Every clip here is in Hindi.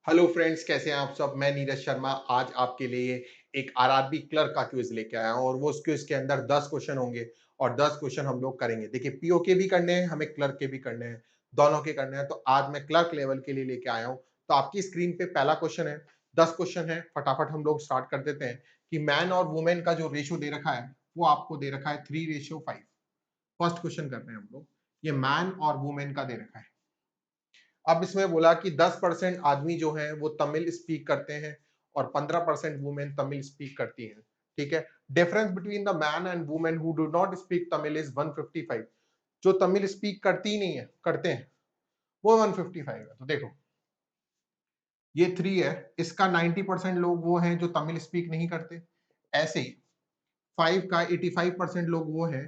हेलो फ्रेंड्स, कैसे हैं आप सब। मैं नीरज शर्मा आज आपके लिए एक आरआरबी क्लर्क का क्विज लेके आया हूं और वो उस क्विज के अंदर 10 क्वेश्चन होंगे और 10 क्वेश्चन हम लोग करेंगे। देखिए, पीओ के भी करने हैं, हमें क्लर्क के भी करने हैं, दोनों के करने हैं। तो आज मैं क्लर्क लेवल के लिए लेके आया हूं। तो आपकी स्क्रीन पे पहला क्वेश्चन है, 10 क्वेश्चन है। फटाफट हम लोग स्टार्ट कर देते हैं कि मैन और वुमेन का जो रेशियो दे रखा है वो आपको दे रखा है 3:5। फर्स्ट क्वेश्चन कर रहे हैं हम लोग। ये मैन और वुमेन का दे रखा है। अब इसमें बोला कि 10% आदमी जो हैं वो तमिल स्पीक करते हैं और 15% वुमेन तमिल स्पीक करती हैं। ठीक है। Difference between the man and women who do not speak Tamil is 155। जो तमिल स्पीक करती ही नहीं है, करते हैं, वो 155 है। तो देखो, ये 3 है, इसका 90% लोग वो हैं जो तमिल स्पीक नहीं करते। ऐसे ही 5 का 85% लोग वो हैं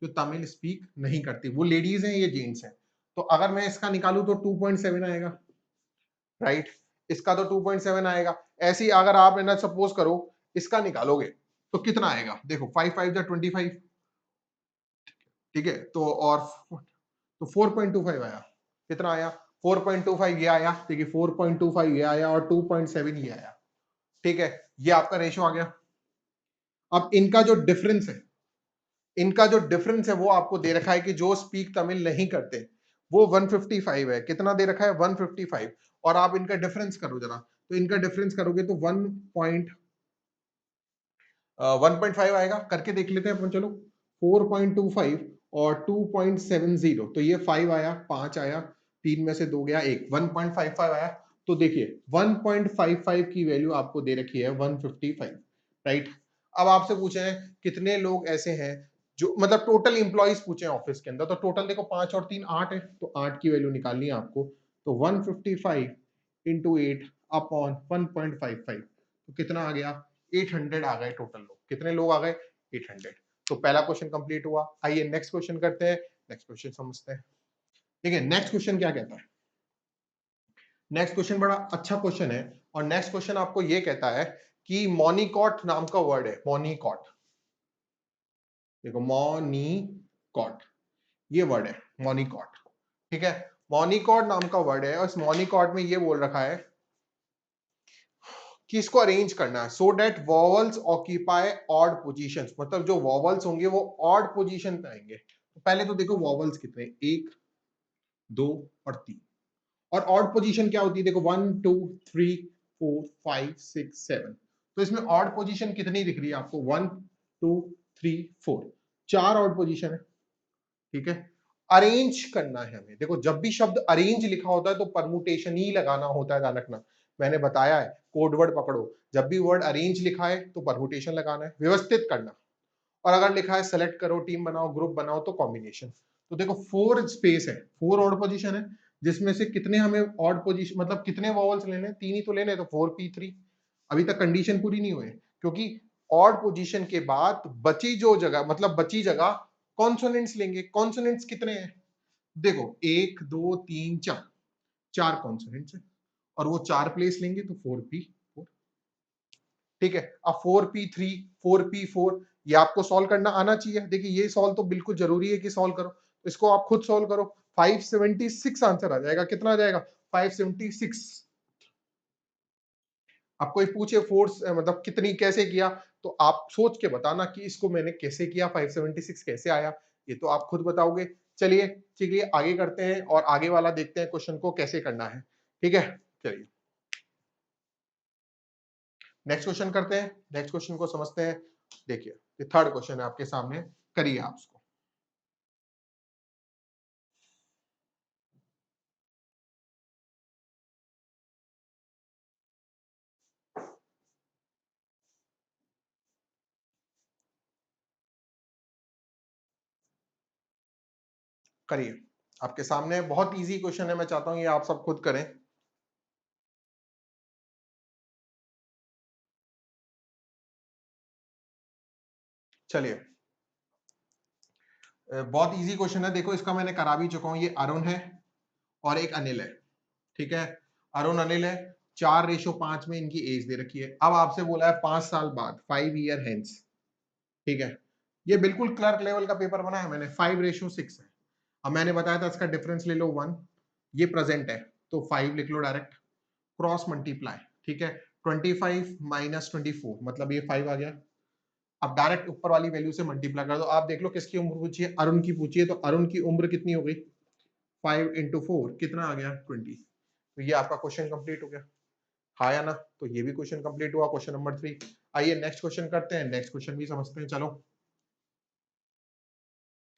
जो तमिल स्पीक नहीं करती। वो लेडीज हैं, ये जेंट्स हैं। तो अगर मैं इसका निकालूं तो 2.7 आएगा, राइट। इसका तो 2.7 आएगा। ऐसे ही अगर आप ना सपोज करो इसका निकालोगे तो कितना आएगा। देखो 5 5 जा 25। ठीक है, तो और तो 4.25 आया। कितना आया? 4.25 ये आया। देखिए 4.25 ये आया और 2.7 ये आया। ठीक है, ये आपका रेशियो आ गया। अब इनका जो डिफरेंस है वो आपको दे रखा है कि जो स्पीक तमिल नहीं करते वो 155 है। कितना दे रखा है? 155। और आप इनका डिफरेंस करो जरा, तो इनका डिफरेंस करोगे तो 1.5 आएगा। करके देख लेते हैं अपन, चलो। 4.25 और 2.70, तो ये 5 आया, 5 आया, 3 में से 2 गया, 1, 1.55 आया। तो देखिए 1.55 की वैल्यू आपको दे रखी है 155, राइट। अब आपसे पूछे हैं कितने लोग ऐसे हैं जो, मतलब टोटल इंप्लॉइज पूछे हैं ऑफिस के अंदर। तो टोटल देखो 5 और 3 8 है, तो 8 की वैल्यू निकालनी है आपको। तो 155 इंटू 8 अपॉन 1.55, तो कितना आ गया? 800 आ गए टोटल लोग। कितने लोग आ गए? 800। तो पहला क्वेश्चन कंप्लीट हुआ। आइए नेक्स्ट क्वेश्चन करते हैं, नेक्स्ट क्वेश्चन समझते हैं। देखिए नेक्स्ट क्वेश्चन क्या कहता है। नेक्स्ट क्वेश्चन बड़ा अच्छा क्वेश्चन है और नेक्स्ट क्वेश्चन आपको ये कहता है कि मोनिकॉट नाम का वर्ड है, मोनिकॉट। देखो मोनिकॉट, ये वर्ड है मोनिकॉट। ठीक है, मोनिकॉट नाम का वर्ड है और इस मोनिकॉट में ये बोल रखा है कि इसको अरेंज करना है so that vowels occupy odd positions. मतलब जो वॉवल्स होंगे वो ऑड पोजीशन पे आएंगे। तो पहले तो देखो वॉवल्स कितने, 1 2 और 3। और ऑड पोजीशन क्या होती है? देखो 1 2 3 4 5 6 7। तो इसमें ऑड पोजीशन कितनी दिख रही है आपको? 1 2 3 4, 4 ऑड पोजीशन है। ठीक है, अरेंज करना है हमें। देखो जब भी शब्द अरेंज लिखा होता है तो परमुटेशन ही लगाना होता है, ध्यान रखना। मैंने बताया है, कोड वर्ड पकड़ो। जब भी वर्ड अरेंज लिखा है तो परमुटेशन लगाना है, व्यवस्थित करना। और अगर लिखा है सेलेक्ट करो, टीम बनाओ, ग्रुप बनाओ, तो कॉम्बिनेशन। तो देखो 4 स्पेस है, 4 ऑड पोजीशन है, जिसमें से कितने हमें ऑड पोजीशन, मतलब कितने वॉवल्स लेने? 3 ही तो लेने, तो 4p3। अभी तक कंडीशन पूरी नहीं हुई, क्योंकि ऑड पोजीशन के बाद बची जो जगह, मतलब बची जगह कॉन्सोनेंट्स लेंगे। कॉन्सोनेंट्स कितने हैं? देखो 1 2 3 4, 4 कॉन्सोनेंट्स है और वो 4 प्लेस लेंगे तो 4p4। ठीक है, अब 4p3 4p4 ये आपको सॉल्व करना आना चाहिए। देखिए ये सॉल्व तो बिल्कुल जरूरी है कि सॉल्व करो, तो इसको आप खुद सॉल्व करो। 576 आंसर आ जाएगा। कितना आ जाएगा? 576। अब कोई पूछे फोर्स मतलब कितनी, कैसे किया, तो आप सोच के बताना कि इसको मैंने कैसे किया, 576 कैसे आया, ये तो आप खुद बताओगे। चलिए चलिए आगे करते हैं और आगे वाला देखते हैं क्वेश्चन को कैसे करना है। ठीक है, चलिए नेक्स्ट क्वेश्चन करते हैं, नेक्स्ट क्वेश्चन को समझते हैं। देखिए ये थर्ड क्वेश्चन है आपके सामने, करिए आप उसको। करिए, आपके सामने बहुत इजी क्वेश्चन है, मैं चाहता हूं ये आप सब खुद करें। चलिए बहुत इजी क्वेश्चन है। देखो इसका मैंने करा भी चुका हूं। ये अरुण है और एक अनिल है। ठीक है, अरुण अनिल है, 4:5 में इनकी एज दे रखी है। अब आपसे बोला है 5 साल बाद, 5 ईयर हेंस। ठीक है, ये बिल्कुल क्लर्क लेवल का पेपर बना है मैंने। 5:6 है। अब मैंने बताया था इसका डिफरेंस ले लो 1, ये प्रेजेंट है तो 5 लिख लो डायरेक्ट। क्रॉस मल्टीप्लाई, ठीक है। 25 माइनस 24 मतलब ये 5 आ गया। अब डायरेक्ट ऊपर वाली वैल्यू से मल्टीप्लाई कर दो। आप देख लो किसकी उम्र पूछी है, अरुण की पूछी है, तो अरुण की उम्र कितनी हो गई, 5 इंटू 4 कितना आ गया, 20। तो ये आपका क्वेश्चन कंप्लीट हो गया, हाँ या ना। तो ये भी क्वेश्चन कंप्लीट हुआ, क्वेश्चन नंबर 3। आइए नेक्स्ट क्वेश्चन करते हैं, नेक्स्ट क्वेश्चन भी समझते हैं। चलो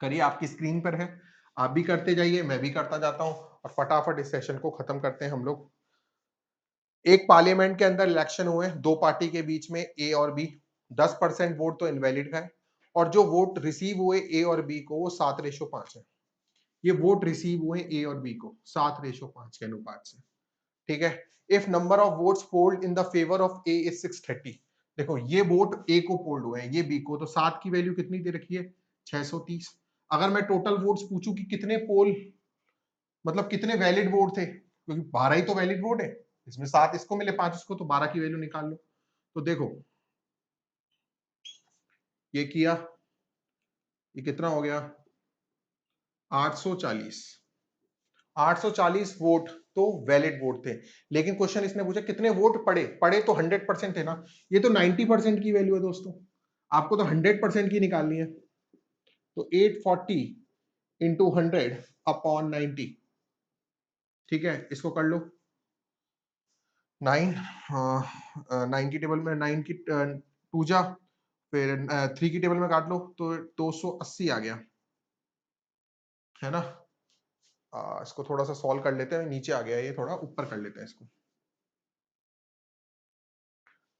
करिए, आपकी स्क्रीन पर है, आप भी करते जाइए, मैं भी करता जाता हूं, और फटाफट इस सेशन को खत्म करते हैं हम लोग। एक पार्लियामेंट के अंदर इलेक्शन हुए, दो पार्टी के बीच में, ए और बी। 10% वोट तो इनवैलिड का है, और जो वोट रिसीव हुए ए और बी को वो 7:5 है। ये वोट रिसीव हुए ए और बी को 7:5 के अनुपात से, ठीक है। If number of votes polled in the favour of A is 630। देखो ये वोट ए को पोल्ड हुए हैं, ये बी को, तो 7 की वैल्यू कितनी दे रखी है, 630। अगर मैं टोटल वोट्स पूछूं कि कितने पोल, मतलब कितने वैलिड वोट थे, क्योंकि 12 ही तो वैलिड वोट है, इसमें 7 इसको मिले 5 इसको, तो 12 की वैल्यू निकाल लो। तो देखो ये किया, ये कितना हो गया, 840। 840 वोट तो वैलिड वोट थे, लेकिन क्वेश्चन इसने पूछा कितने वोट पड़े, पड़े तो 100% थे ना, ये तो 90% की वैल्यू है दोस्तों, आपको तो 100% की निकालनी है। तो 840 इंटू 100 अपॉन 90, ठीक है, इसको कर लो 9, 9 की टेबल में 9 की 2 जा, फिर 3 की टेबल में काट लो तो 280 आ गया, है ना। इसको थोड़ा सा सॉल्व कर लेते हैं, नीचे आ गया ये, थोड़ा ऊपर कर लेते हैं इसको,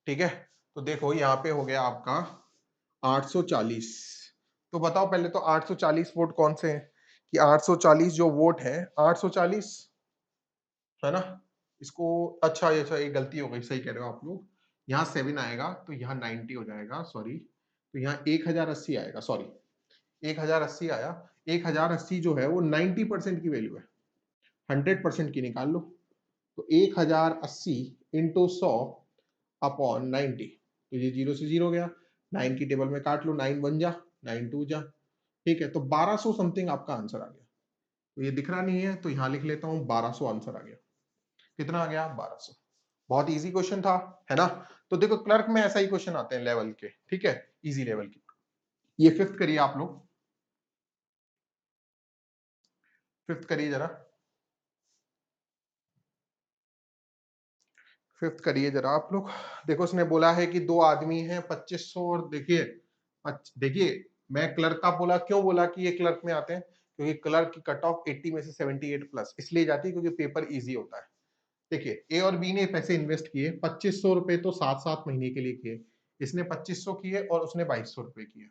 ठीक है। तो देखो यहाँ पे हो गया आपका 840। तो बताओ पहले तो 840 वोट कौन से हैं, कि 840 जो वोट है, 840, है ना। इसको अच्छा ये गलती हो गई, सही कह रहे हो आप लोग, यहाँ 7 आएगा तो यहाँ 90 हो जाएगा, सॉरी, तो यहाँ 1080 आएगा, सॉरी 1080 आया। 1080 जो है वो 90% की वैल्यू है, 100% की निकाल लो। तो 1080 इंटू 100 अपॉन 90, तो ये 0 से 0 गया, 9 की टेबल में काट लो, 9 1 जा, 9 2 जा, ठीक है। तो 1200 समथिंग आपका आंसर आ गया। तो ये दिख रहा नहीं है तो यहाँ लिख लेता हूँ, 1200 आंसर आ गया। कितना आ गया, 1200। बहुत इजी क्वेश्चन था, है ना। तो देखो क्लर्क में ऐसा ही क्वेश्चन आते हैं लेवल के, ठीक है, इजी लेवल के। ये फिफ्थ करिए आप लोग, फिफ्थ करिए जरा, फिफ्थ करिए जरा आप लोग। देखो उसने बोला है कि दो आदमी हैं, 2500, और देखिए देखिए मैं क्लर्क का बोला, क्यों बोला कि ये क्लर्क में आते हैं, क्योंकि क्लर्क की कट ऑफ 80 में से 78 प्लस इसलिए जाती है क्योंकि पेपर इजी होता है। देखिए ए और बी ने पैसे इन्वेस्ट किए, 2500 रुपए तो 7-7 महीने के लिए किए, इसने 2500 किए और उसने 2200 रुपए किए,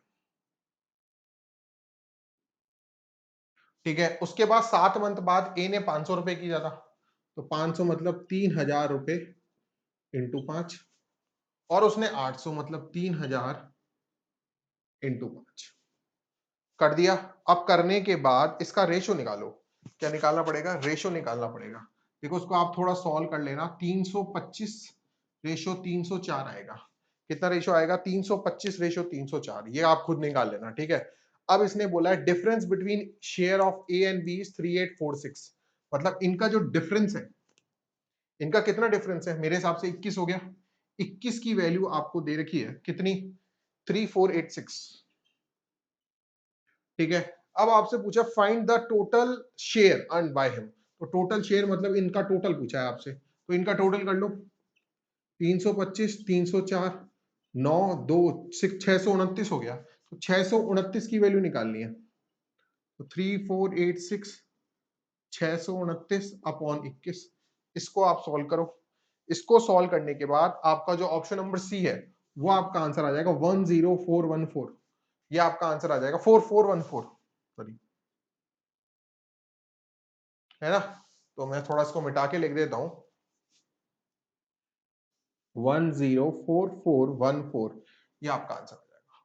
ठीक है। उसके बाद 7 मंथ बाद ए ने 500 रुपए की ज्यादा, तो 500 मतलब 3000 रुपए इंटू 5, और उसने 800 मतलब 3000 इंटू 5 कर दिया। अब करने के बाद इसका रेशो निकालो, क्या निकालना पड़ेगा, रेशो निकालना पड़ेगा। देखो उसको आप थोड़ा सॉल्व कर लेना, 325 रेशो 304 आएगा। कितना रेशो आएगा, 325 रेशो 304, ये आप खुद निकाल लेना, ठीक है। अब इसने बोला है difference between share of A and B is 3846, मतलब इनका जो डिफरेंस है, इनका कितना डिफरेंस है, मेरे हिसाब से 21 हो गया। 21 की वैल्यू आपको दे रखी है कितनी, 3486, ठीक है। अब आपसे पूछा find the total share earn by him, तो टोटल शेयर मतलब इनका टोटल पूछा है आपसे, तो इनका टोटल कर लो, 325 304 9 2 629 हो गया, तो 629 की वैल्यू निकालनी है, तो 3486 629 अपॉन 21, इसको आप सॉल्व करो। इसको सॉल्व करने के बाद आपका जो ऑप्शन नंबर सी है वो आपका आंसर आ जाएगा 10414, ये आपका आंसर आ जाएगा 4414, सॉरी, है ना। तो मैं थोड़ा इसको मिटा के लिख देता हूं, 104414, ये आपका आंसर आ जाएगा,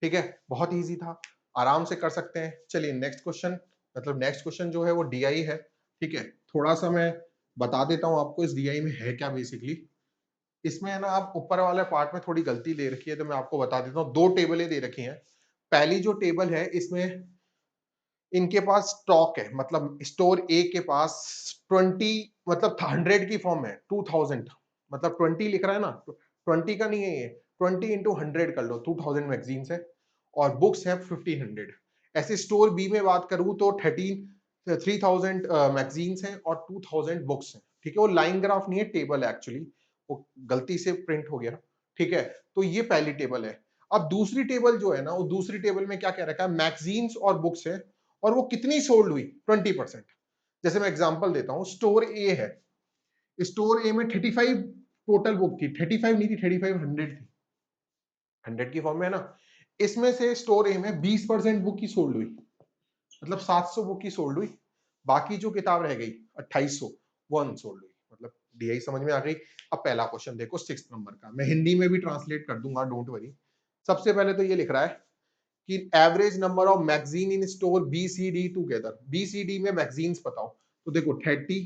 ठीक है। बहुत इजी था, आराम से कर सकते हैं। चलिए नेक्स्ट क्वेश्चन, मतलब नेक्स्ट क्वेश्चन जो है वो डीआई है, ठीक है। थोड़ा सा मैं बता देता हूं आपको इस डीआई में है क्या बेसिकली। इसमें है ना, आप ऊपर वाले पार्ट में थोड़ी गलती दे रखी है, तो मैं आपको बता देता हूँ। दो टेबलें दे रखी हैं, पहली जो टेबल है इसमें इनके पास स्टॉक है, मतलब स्टोर ए के पास 20, मतलब 100 की फॉर्म है, 2000, मतलब 20 लिख रहा है ना, 20 का नहीं है ये, 20 इंटू 100 कर लो, 2000 मैगजीन्स है और बुक्स है 1500। ऐसे स्टोर बी में बात करूं तो 3000 मैगजीन्स हैं और 2000 बुक्स हैं। ठीक है, वो लाइन ग्राफ नहीं है, टेबल है एक्चुअली, वो गलती से प्रिंट हो गया। ठीक है, तो ये पहली टेबल है। अब दूसरी टेबल जो है ना, वो दूसरी टेबल में क्या कह रखा है, मैगजीन्स और बुक्स है और वो कितनी सोल्ड हुई, 20%। जैसे मैं एग्जांपल देता हूं, स्टोर ए है, स्टोर ए में 35 टोटल बुक थी, 35 नहीं थी, 35 100 थी, 100 की फॉर्म में है ना। इसमें से स्टोर ए में 20% बुक की सोल्ड हुई, मतलब 700 बुक की सोल्ड हुई, बाकी जो किताब रह गई 2800 वो अनसोल्ड हुई। मतलब डीआई समझ में आ गई। अब पहला क्वेश्चन देखो 6 नंबर का, मैं हिंदी में भी ट्रांसलेट कर दूंगा, डोंट वरी। सबसे पहले तो ये लिख रहा है कि average number of magazine in store B C D together, B C D में मैगजीन्स बताओ। तो देखो 30,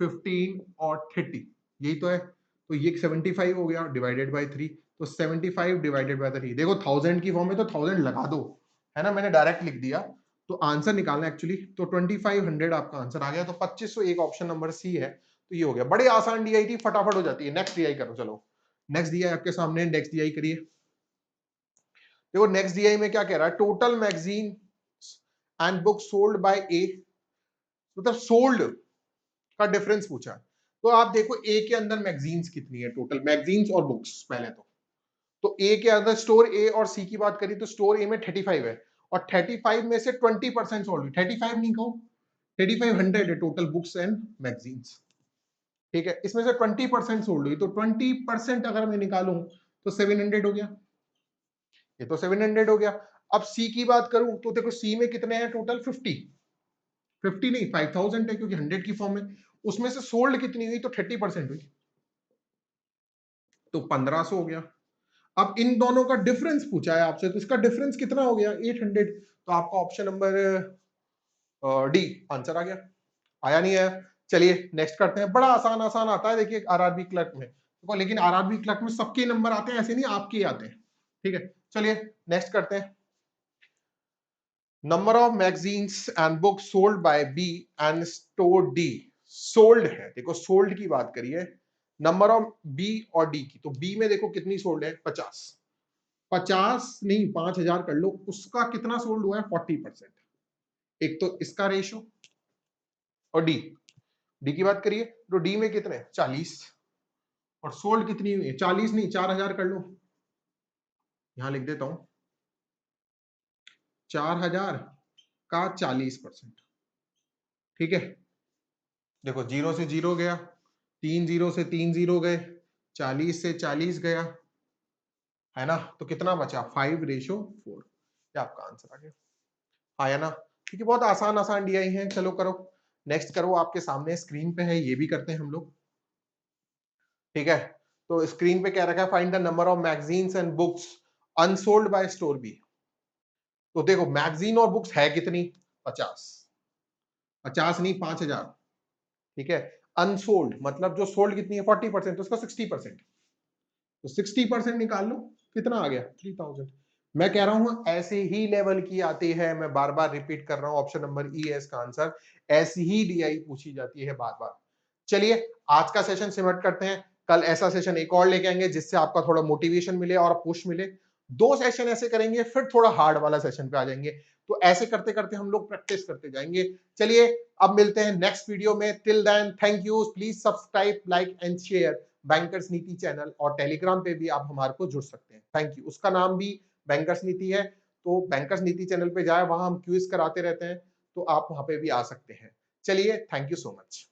15 और 30, यही तो है। तो ये 75 हो गया डिवाइडेड बाय 3, तो 75 डिवाइडेड बाय 3, देखो 1000 की फॉर्म में तो 1000 लगा दो, है ना, मैंने डायरेक्ट लिख दिया। तो आंसर निकालना एक्चुअली, तो 2500 आपका आंसर आ गया। तो 2500 एक ऑप्शन नंबर सी है। तो ये हो गया, बड़े आसान डीआई थी, फटाफट हो जाती है। नेक्स्ट डीआई करो, चलो नेक्स्ट डीआई आपके सामने, नेक्स्ट डीआई करिए। देखो नेक्स्ट डीआई में क्या कह रहा है, total magazine and book sold by a, मतलब सोल्ड का डिफरेंस पूछा है। तो आप देखो ए के अंदर मैगजीन्स कितनी है, टोटल मैगजीन्स और बुक्स पहले तो ए के अंदर स्टोर ए और सी की बात करी तो स्टोर ए में 35 है और 35 में से 20% सोल्ड हुई, 35 नहीं कहो, 3500 है टोटल बुक्स एंड मैगजीन्स। ठीक है, इसमें से 20% सोल्ड हुई, तो 20% अगर मैं निकालूं तो 700 हो गया, ये तो 700 हो गया। अब सी की बात करूं तो देखो सी में कितने हैं टोटल, 50 नहीं 5000 है क्योंकि 100 की फॉर्म में। उसमें से सोल्ड कितनी हुई, तो 30% हुई, तो 1500 हो गया। अब इन दोनों का डिफरेंस पूछा है आपसे, तो इसका डिफरेंस कितना हो गया, 800। तो आपका ऑप्शन नंबर डी आंसर आ गया। आया नहीं आया, चलिए नेक्स्ट करते हैं। बड़ा आसान आसान आता है देखिए आरआरबी क्लर्क में, तो लेकिन आरआरबी क्लर्क में सबके नंबर आते हैं, ऐसे नहीं आपके ही आते हैं। ठीक है, चलिए नेक्स्ट करते हैं। Number of magazines and book sold by B and store D, sold है, देखो सोल्ड की बात करिए, नंबर ऑफ बी और डी की। तो बी में देखो कितनी सोल्ड है, 50, 50 नहीं 5000 कर लो, उसका कितना सोल्ड हुआ है, 40%। एक तो इसका रेशो, और डी, डी की बात करिए तो डी में कितने 40, और सोल्ड कितनी हुई है, 40 नहीं 4000 कर लो, यहां लिख देता हूं 4000 का 40%। ठीक है, देखो जीरो से जीरो गया, 3 जीरो से 3 जीरो गए, 40 से 40 गया, है ना, तो कितना बचा 5:4, ये आपका आंसर आ गया। आया ना, क्योंकि बहुत आसान आसान डीआई है। चलो करो नेक्स्ट, करो आपके सामने स्क्रीन पे है, ये भी करते हैं हम लोग। ठीक है, तो स्क्रीन पे क्या रखा है, find the number of magazines and books unsold by store B. तो देखो मैगजीन और बुक्स है कितनी, 50, 50 नहीं 5000। ठीक है, अनसोल्ड मतलब जो सोल्ड कितनी है 40%, तो उसका 60%, तो 60% निकाल लो, कितना आ गया 3000। मैं कह रहा हूं ऐसे ही लेवल की आती है, मैं बार बार रिपीट कर रहा हूं, ऑप्शन नंबर ई है इसका आंसर। ऐसी ही डीआई पूछी जाती है बार बार। चलिए आज का सेशन सिमट करते हैं, कल ऐसा सेशन एक और लेके आएंगे जिससे आपका थोड़ा मोटिवेशन मिले और पुश मिले। 2 सेशन ऐसे करेंगे, फिर थोड़ा हार्ड वाला सेशन पे आ जाएंगे। तो ऐसे करते करते हम लोग प्रैक्टिस करते जाएंगे। चलिए अब मिलते हैं नेक्स्ट वीडियो में, till then thank you, please subscribe like and share Bankers Niti channel, और टेलीग्राम पे भी आप हमारे को जुड़ सकते हैं। थैंक यू, उसका नाम भी बैंकर्स नीति है, तो बैंकर्स नीति चैनल पे जाए, वहां हम क्विज कराते रहते हैं, तो आप वहां पे भी आ सकते हैं। चलिए थैंक यू सो मच।